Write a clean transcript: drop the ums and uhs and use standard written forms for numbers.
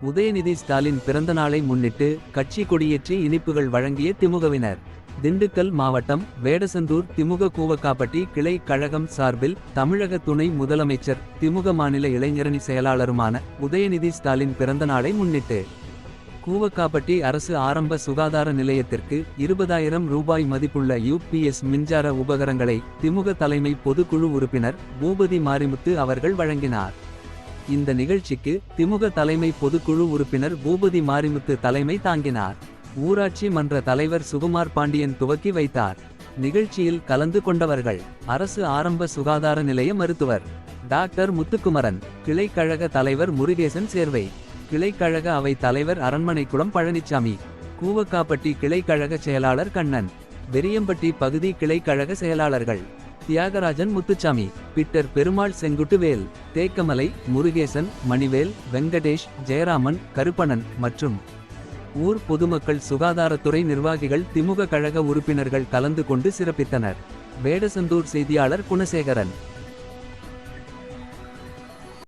உதயநிதி ஸ்டாலின் பிறந்தநாளை முன்னிட்டு கட்சி கொடியேற்றி இனிப்புகள் வழங்கிய திமுகவினர். திண்டுக்கல் மாவட்டம் வேடசந்தூர் திமுக கூவக்காப்பட்டி கிளை கழகம் சார்பில் தமிழக துணை முதலமைச்சர் திமுக மாநில இளைஞரணி செயலாளருமான உதயநிதி ஸ்டாலின் பிறந்தநாளை முன்னிட்டு கூவக்காப்பட்டி அரசு ஆரம்ப சுகாதார நிலையத்திற்கு 20,000 ரூபாய் மதிப்புள்ள UPS மின்சார உபகரணங்களை திமுக தலைமை பொதுக்குழு உறுப்பினர் பூபதி மாரிமுத்து அவர்கள் வழங்கினார். இந்த நிகழ்ச்சிக்கு திமுக தலைமை பொதுக்குழு உறுப்பினர் பூபதி மாரிமுத்து தலைமை தாங்கினார். ஊராட்சி மன்ற தலைவர் சுகுமார் பாண்டியன் துவக்கி வைத்தார். நிகழ்ச்சியில் கலந்து கொண்டவர்கள் அரசு ஆரம்ப சுகாதார நிலைய மருத்துவர் டாக்டர் முத்துக்குமரன், கிளைக்கழக தலைவர் முருகேசன் சேர்வை, கிளைக்கழக அவை தலைவர் அரண்மனைக்குளம் பழனிச்சாமி, கூவக்காப்பட்டி கிளைக்கழக செயலாளர் கண்ணன், வெறியம்பட்டி பகுதி கிளைக்கழக செயலாளர்கள் தியாகராஜன் முத்துச்சாமி, பீட்டர் பெருமாள் செங்குட்டுவேல், தேக்கமலை முருகேசன், மணிவேல், வெங்கடேஷ், ஜெயராமன், கருப்பணன் மற்றும் ஊர் பொதுமக்கள் சுகாதாரத்துறை நிர்வாகிகள் திமுக கழக உறுப்பினர்கள் கலந்து கொண்டு சிறப்பித்தனர். வேடசந்தூர் செய்தியாளர் குணசேகரன்.